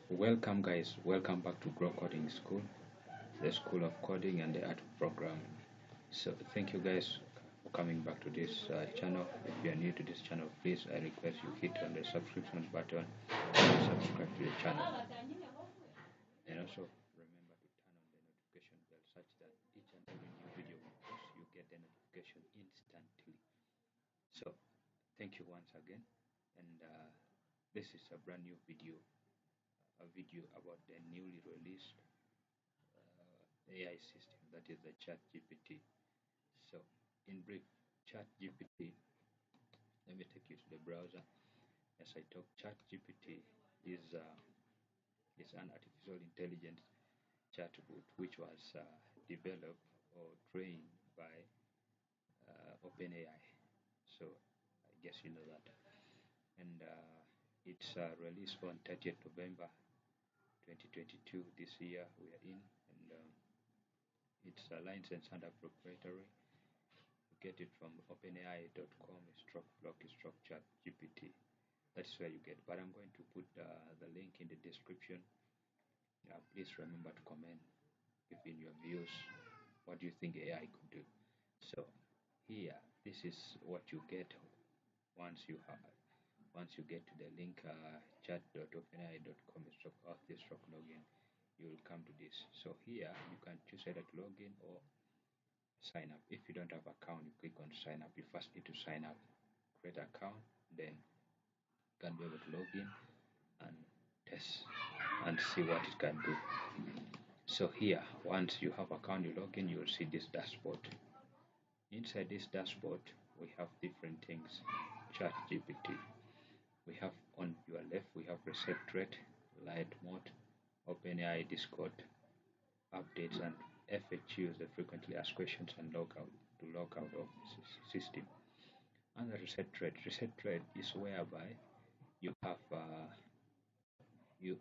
Welcome, guys. Welcome back to Grow Coding School, the School of Coding and the Art of Programming. So, thank you guys for coming back to this channel. If you are new to this channel, please I request you hit on the subscription button and subscribe to the channel. And also remember to turn on the notification bell such that each and every new video we post, you get the notification instantly. So, thank you once again. And this is a brand new video, a video about the newly released AI system, that is the ChatGPT. So, in brief, ChatGPT, let me take you to the browser. As I talk, ChatGPT is an artificial intelligence chatbot which was developed or trained by OpenAI. So, I guess you know that. And it's released on 30th November 2022, this year we are in. And it's licensed under proprietary. You get it from openai.com stroke block stroke chat GPT. That's where you get. But I'm going to put the link in the description. Please remember to comment, give in your views. What do you think AI could do? So here, this is what you get once you get to the link chat.openai.com stroke login. You will come to this. So here you can choose either to log in or sign up. If you don't have account, you click on sign up. You first need to sign up, create account, then you can be able to log in and test and see what it can do. So here, once you have account, you log in, you will see this dashboard. Inside this dashboard, we have different things. Chat GPT. We have on your left, we have reset rate, light mode, OpenAI Discord, updates and FAQs, the frequently asked questions, and logout to log out of the system. And the reset rate is whereby you have you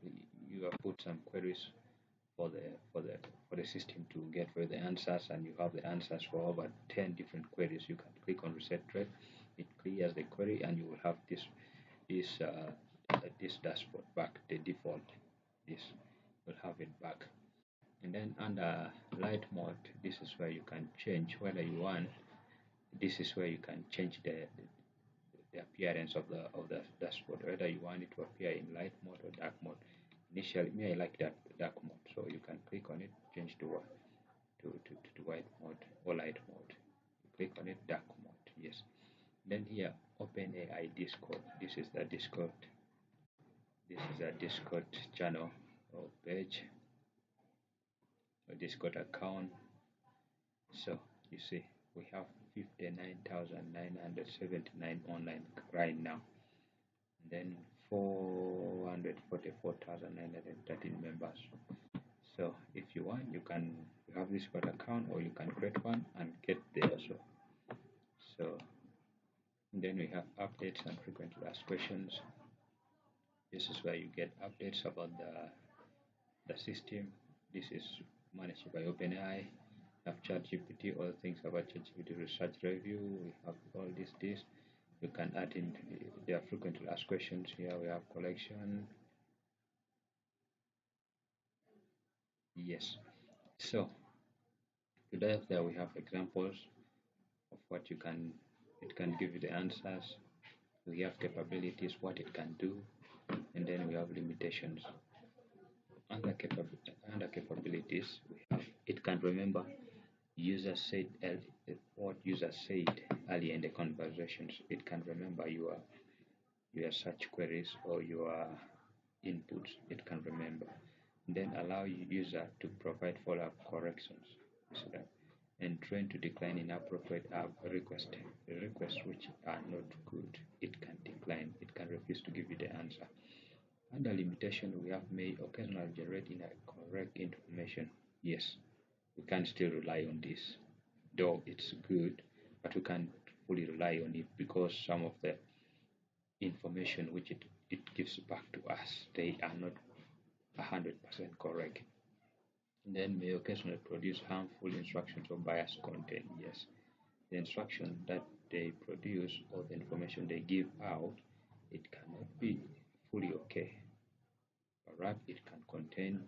have put some queries for the system to get for the answers, and you have the answers for over 10 different queries. You can click on reset rate, it clears the query, and you will have this dashboard back, the default. This will have it back. And then under light mode, this is where you can change whether you want. This is where you can change the appearance of the dashboard, whether you want it to appear in light mode or dark mode. Initially, me I like that dark mode, so you can click on it, change to white mode or light mode. You click on it, dark mode, yes. Then here, OpenAI Discord. This is the Discord. This is a Discord channel or page, a Discord account. So you see, we have 59,979 online right now. And then 444,913 members. So if you want, you have this Discord account, or you can create one and get there also. So then we have updates and frequently asked questions. This is where you get updates about the system. This is managed by OpenAI. We have ChatGPT, all things about ChatGPT research review. We have all this. You can add in their frequently asked questions. Here we have collection. Yes. So to dive there, we have examples of what it can give you the answers. We have capabilities, what it can do, and then we have limitations. Under capabilities, we have it can remember what user said earlier in the conversations. It can remember your search queries or your inputs. It can remember. Then allow user to provide follow-up corrections. So that, and train to decline inappropriate requests which are not good. It can decline. It can refuse to give you the answer. Under limitation, we have may occasionally generate incorrect information. Yes, we can still rely on this, though it's good, but we can't fully rely on it because some of the information which it gives back to us, they are not 100% correct. And then may occasionally produce harmful instructions or biased content. Yes, the instruction that they produce or the information they give out, it cannot be fully okay. But corrupt, it can contain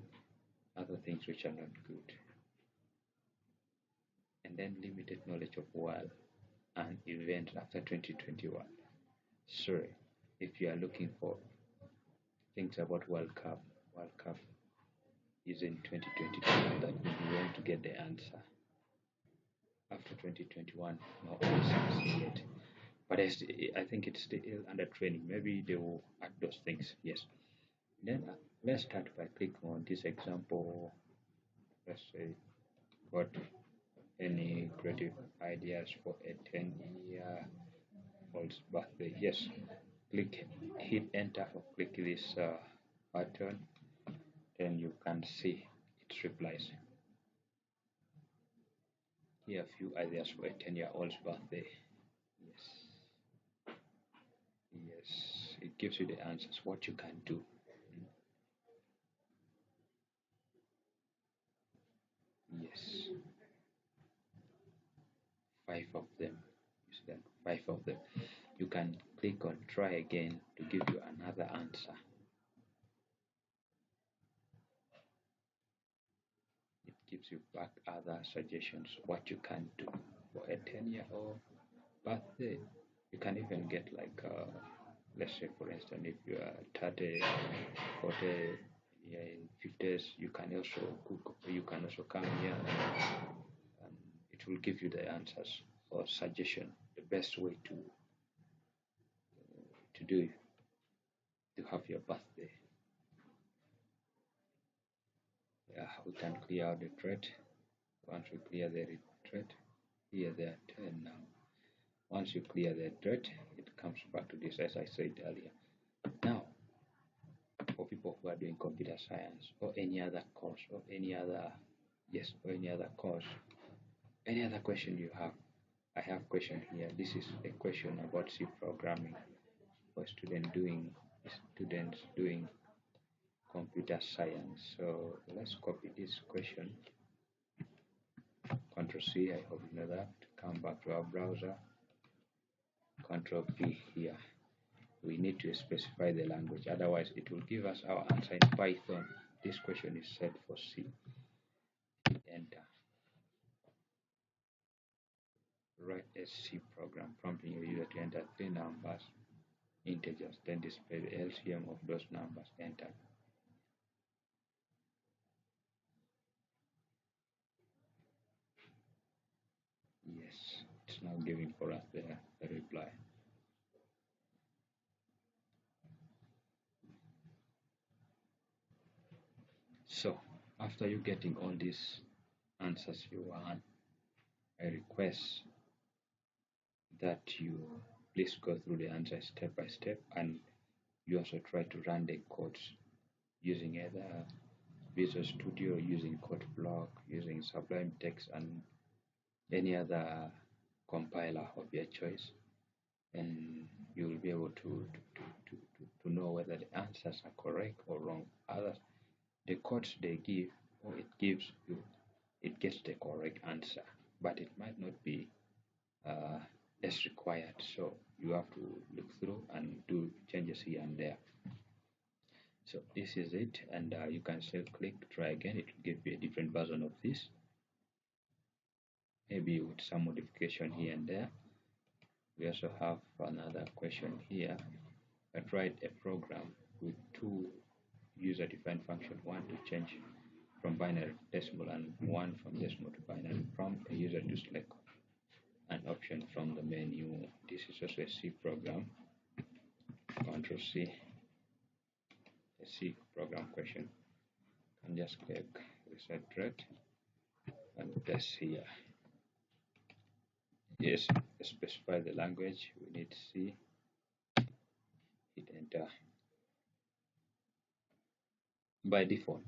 other things which are not good. And then limited knowledge of world and events after 2021. Sorry, if you are looking for things about World Cup is in 2022, that means you want to get the answer. After 2021, no answers yet. But I think it's still under training. Maybe they will add those things. Yes. Then let's start by clicking on this example. Let's say, got any creative ideas for a 10-year-old's birthday? Yes. Hit enter or click this button. Then you can see its replies. Here are a few ideas for a 10-year-old's birthday. Yes. Yes. It gives you the answers, what you can do. Yes. 5 of them. You see that? 5 of them. You can click on try again to give you another answer. It gives you back other suggestions what you can do for a 10-year-old birthday. You can even get like let's say for instance if you are 30, 40, yeah, in 50s, you can also cook, you can also come here and it will give you the answers or suggestion, the best way to do it, to have your birthday. Yeah, we can clear out the thread. Once we clear the thread, here there are 10 now. Once you clear the thread, it comes back to this as I said earlier. Now, for people who are doing computer science or any other course or any other course, any other question you have, I have question here. This is a question about C programming for students doing computer science. So let's copy this question. Control C, I hope you know that. Come back to our browser. Control P here. We need to specify the language, otherwise it will give us our answer in Python. This question is set for C. Enter. Write a C program, prompting your user to enter 3 numbers, integers, then display the LCM of those numbers. Enter. Yes, it's now giving for us the reply. So, after you getting all these answers you want, I request that you please go through the answer step by step, and you also try to run the codes using either Visual Studio, using Code Block, using Sublime Text, and any other compiler of your choice, and you will be able to know whether the answers are correct or wrong. Others, the codes they give, or it gives you, it gets the correct answer, but it might not be as required. So you have to look through and do changes here and there. So this is it, and you can still click try again. It will give you a different version of this, maybe with some modification here and there. We also have another question here that write a program with 2 user-defined functions, one to change from binary to decimal and one from decimal to binary. Prompt a user to select an option from the menu. This is also a C program. Control C, a C program question. And just click reset thread and press here. Yes, specify the language. We need C. Hit enter. By default,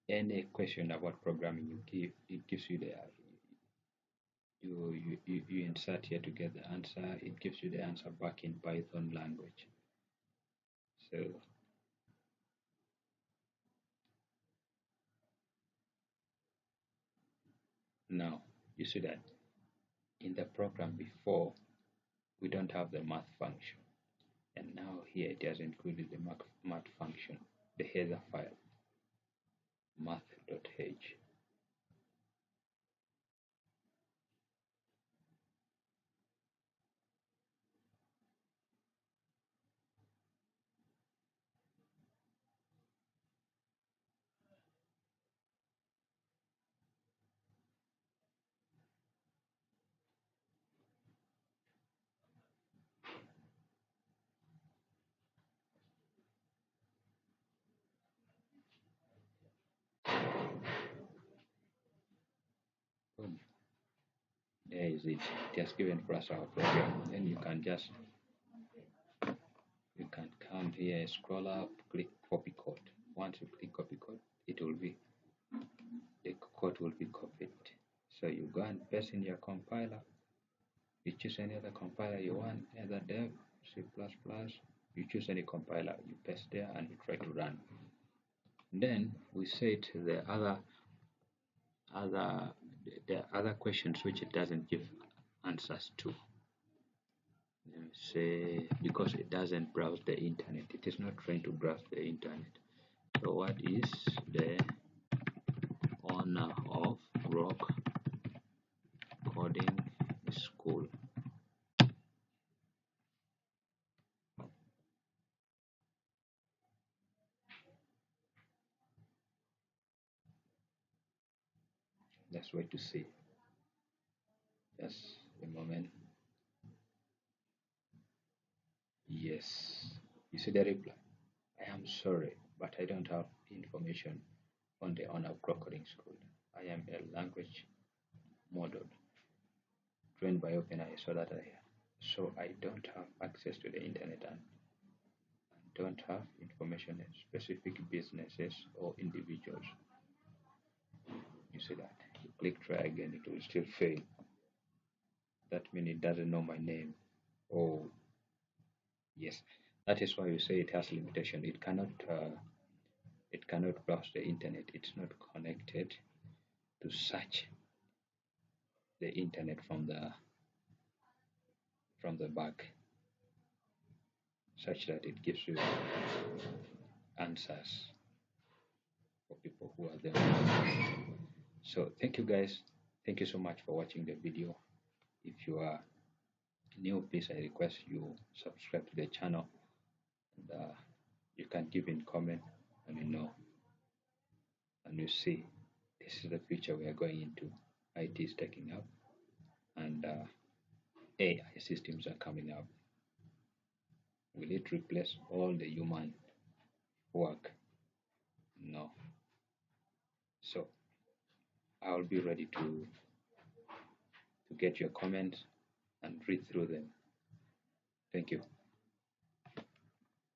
any question about programming you give, it gives you the you insert here to get the answer. It gives you the answer back in Python language. So now you see that in the program before we don't have the math function, and now here it has included the math function. the header file math.h. Boom. There is it. It has given for us our program. Then you can come here, scroll up, click copy code. Once you click copy code, the code will be copied. So you go and paste in your compiler. You choose any other compiler you want, either dev, C++. You choose any compiler, you paste there, and you try to run. Then we set other the other questions which it doesn't give answers to. Say because it doesn't browse the internet, it is not trying to browse the internet. So what is the owner of Rock Coding School? Let's wait to see. Just a moment. Yes. You see the reply. I am sorry, but I don't have information on the owner of Crocodile School. I am a language model trained by OpenAI so I don't have access to the internet and don't have information on specific businesses or individuals. You see that? You click try again, it will still fail. That means it doesn't know my name. Oh, yes. That is why you say it has limitation. It cannot browse the internet. It's not connected to search the internet from the back, such that it gives you answers for people who are there. So thank you guys. Thank you so much for watching the video. If you are new, please I request you subscribe to the channel, and you can give in comment, and and you see this is the future we are going into. IT is taking up, and AI systems are coming up. Will it replace all the human work? No. So I'll be ready to get your comments and read through them. Thank you.